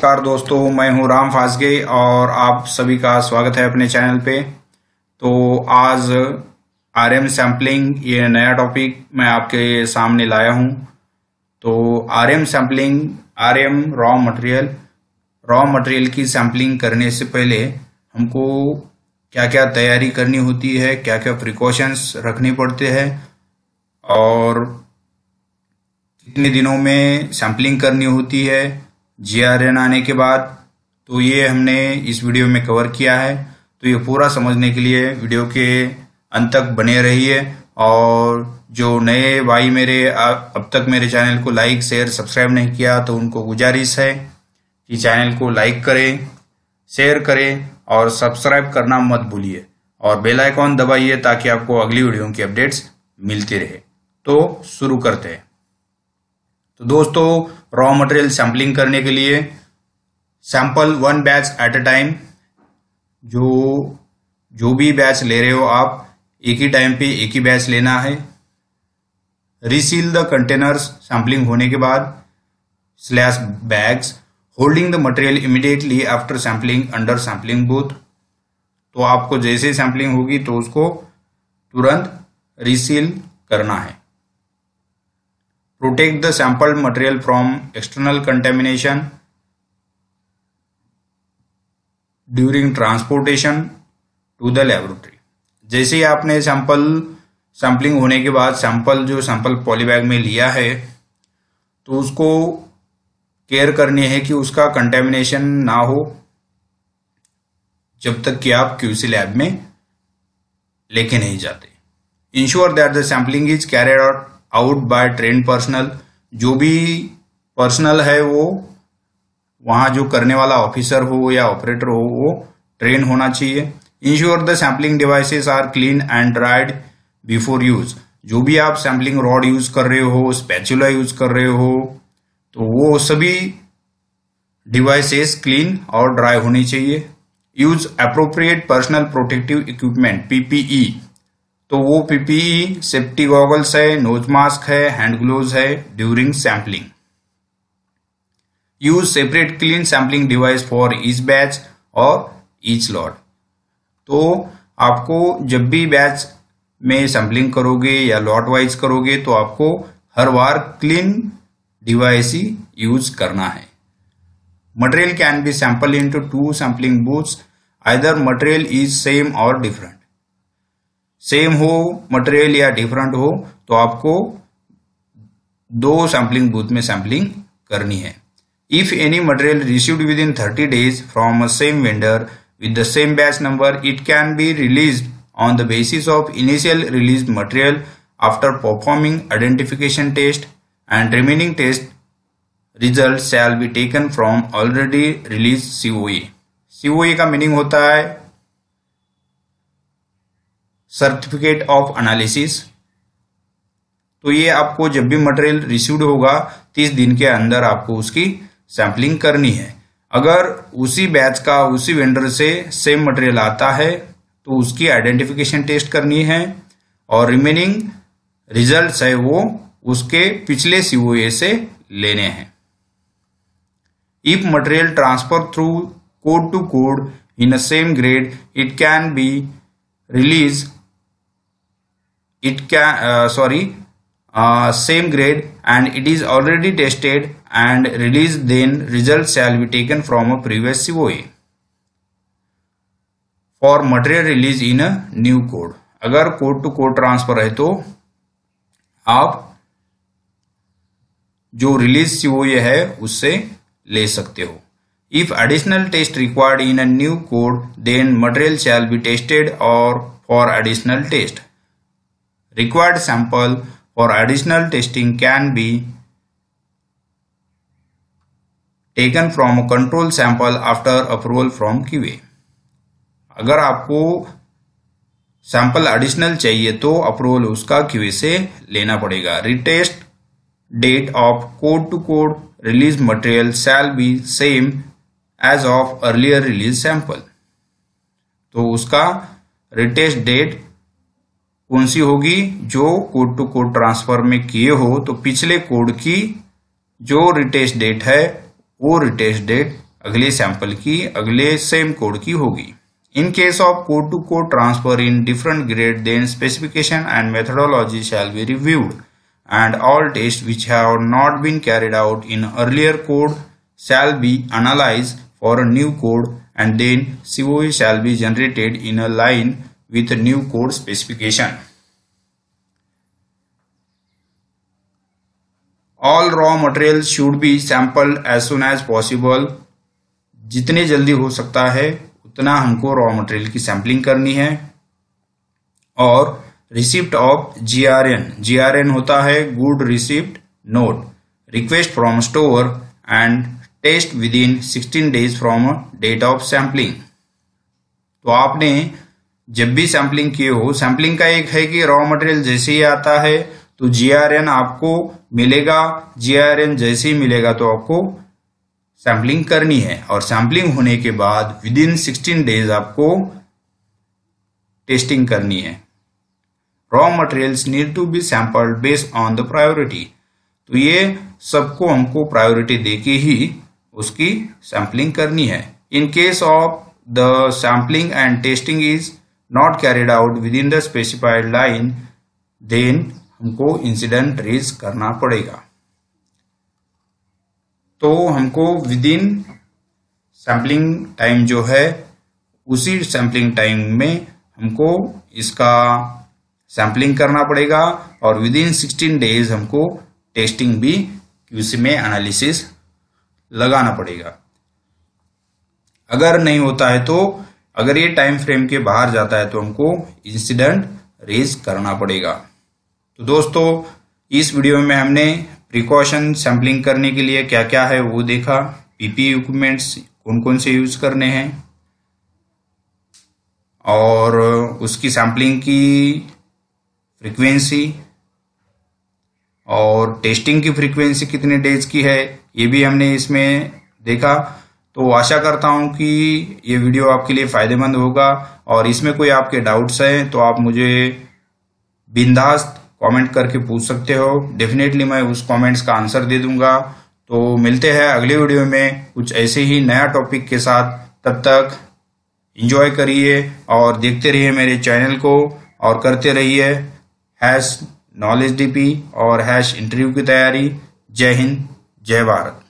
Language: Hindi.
नमस्कार दोस्तों, मैं हूं राम फासगे और आप सभी का स्वागत है अपने चैनल पे। तो आज आरएम सैम्पलिंग ये नया टॉपिक मैं आपके सामने लाया हूं। तो RM sampling, RM raw material की सैम्पलिंग करने से पहले हमको क्या क्या तैयारी करनी होती है, क्या क्या प्रिकॉशंस रखने पड़ते हैं और कितने दिनों में सैम्पलिंग करनी होती है जीआरएन आने के बाद। तो ये हमने इस वीडियो में कवर किया है। तो ये पूरा समझने के लिए वीडियो के अंत तक बने रहिए। और जो नए भाई मेरे अब तक मेरे चैनल को लाइक शेयर सब्सक्राइब नहीं किया तो उनको गुजारिश है कि चैनल को लाइक करें, शेयर करें और सब्सक्राइब करना मत भूलिए और बेल आइकॉन दबाइए ताकि आपको अगली वीडियो की अपडेट्स मिलती रहे। तो शुरू करते हैं। तो दोस्तों, रॉ मटेरियल सैम्पलिंग करने के लिए sample one batch at a time, जो भी बैच ले रहे हो आप एक ही टाइम पे एक ही बैच लेना है। रिसील द कंटेनर्स सैम्पलिंग होने के बाद slash bags holding the material immediately after sampling under sampling booth. तो आपको जैसे सैम्पलिंग होगी तो उसको तुरंत रिसील करना है। Protect the sampled material from external contamination during transportation to the laboratory। जैसे ही आपने सैम्पलिंग होने के बाद सैंपल पॉलीबैग में लिया है तो उसको केयर करनी है कि उसका कंटेमिनेशन ना हो जब तक कि आप क्यूसी लैब में लेके नहीं जाते। Ensure that the sampling is carried out by train personal. जो भी पर्सनल है वो वहाँ जो करने वाला ऑफिसर हो या ऑपरेटर हो वो ट्रेन होना चाहिए। Ensure the sampling devices are clean and dried before use. जो भी आप सैम्पलिंग रॉड यूज कर रहे हो, स्पैचुला यूज कर रहे हो, तो वो सभी डिवाइसेस क्लीन और ड्राई होनी चाहिए। Use appropriate personal protective equipment PPE. तो वो पीपीई सेफ्टी गॉगल्स है, नोज मास्क है, हैंड ग्लोव्स है during sampling. Use separate clean sampling device for each batch और ईच लॉट। तो आपको जब भी बैच में सैम्पलिंग करोगे या लॉट वाइज करोगे तो आपको हर बार क्लीन डिवाइस ही यूज करना है। Material can be sample into two sampling booths, either material is same और डिफरेंट। सेम हो मटेरियल या डिफरेंट हो तो आपको दो सैम्पलिंग बूथ में सैम्पलिंग करनी है। If any material received within 30 days from a same vendor with the same batch number, it can be released on the basis of initial released material after performing identification test and remaining test result shall be taken from already release COE. COE का मीनिंग होता है सर्टिफिकेट ऑफ एनालिसिस। तो ये आपको जब भी मटेरियल रिसीव्ड होगा 30 दिन के अंदर आपको उसकी सैम्पलिंग करनी है। अगर उसी बैच का उसी वेंडर से सेम मटेरियल आता है तो उसकी आइडेंटिफिकेशन टेस्ट करनी है और रिमेनिंग रिजल्ट्स है वो उसके पिछले सीओए से लेने हैं। If material transfer through code to code in a same grade, it can be release same grade and it is already tested and released, then results shall be taken from a previous COA for material release in a new code। अगर कोड टू कोड ट्रांसफर है तो आप जो रिलीज COA है उससे ले सकते हो। If additional test required in a new code, then material shall be tested or for additional test। Required sample for additional testing can be taken from a control sample after approval from QA। अगर आपको सैंपल एडिशनल चाहिए तो अप्रूवल उसका QA से लेना पड़ेगा। Retest date of code to code release material shall be same as of earlier release sample. तो उसका रिटेस्ट डेट कौन सी होगी? जो कोड टू कोड ट्रांसफर में किए हो तो पिछले कोड की जो रिटेस्ट डेट है वो रिटेस्ट डेट अगले सैंपल की अगले सेम कोड की होगी। In case of code-to-code transfer in different grade, then specification and methodology shall be reviewed, and all tests which have not been carried out in earlier code shall be analyzed for a new code, and then COA shall be generated in a line with a new code specification. All raw materials should be sampled as soon as possible. जितने जल्दी हो सकता है उतना हमको रॉ मटेरियल की सैम्पलिंग करनी है। और रिसिप्ट ऑफ GRN होता है good receipt note, request from store and test within 16 days from date of sampling. तो आपने जब भी सैम्पलिंग किए हो, सैम्पलिंग का एक है कि रॉ मटेरियल जैसे ही आता है तो GRN आपको मिलेगा, GRN जैसे ही मिलेगा तो आपको सैम्पलिंग करनी है, और सैम्पलिंग होने के बाद विद इन 16 days आपको टेस्टिंग करनी है। Raw materials need to be sampled based on the priority. तो ये सबको हमको प्रायोरिटी देके ही उसकी सैम्पलिंग करनी है। In case of the sampling and testing is not carried out within the specified line, then हमको इंसिडेंट रेज करना पड़ेगा। तो हमको विद इन सैम्पलिंग टाइम जो है उसी सैम्पलिंग टाइम में हमको इसका सैम्पलिंग करना पड़ेगा, और विद इन 16 days हमको टेस्टिंग भी QC में एनालिसिस लगाना पड़ेगा। अगर नहीं होता है तो, अगर ये टाइम फ्रेम के बाहर जाता है तो हमको इंसिडेंट रेज करना पड़ेगा। तो दोस्तों, इस वीडियो में हमने प्रिकॉशन सैम्पलिंग करने के लिए क्या क्या है वो देखा, PP इक्विपमेंट्स कौन कौन से यूज करने हैं, और उसकी सैम्पलिंग की फ्रीक्वेंसी और टेस्टिंग की फ्रीक्वेंसी कितने डेज की है ये भी हमने इसमें देखा। तो आशा करता हूं कि ये वीडियो आपके लिए फायदेमंद होगा, और इसमें कोई आपके डाउट्स हैं तो आप मुझे बिंदास कमेंट करके पूछ सकते हो। डेफिनेटली मैं उस कमेंट्स का आंसर दे दूंगा। तो मिलते हैं अगले वीडियो में कुछ ऐसे ही नया टॉपिक के साथ। तब तक एंजॉय करिए और देखते रहिए मेरे चैनल को, और करते रहिए #knowledge DP और #इंटरव्यू की तैयारी। जय हिंद, जय भारत।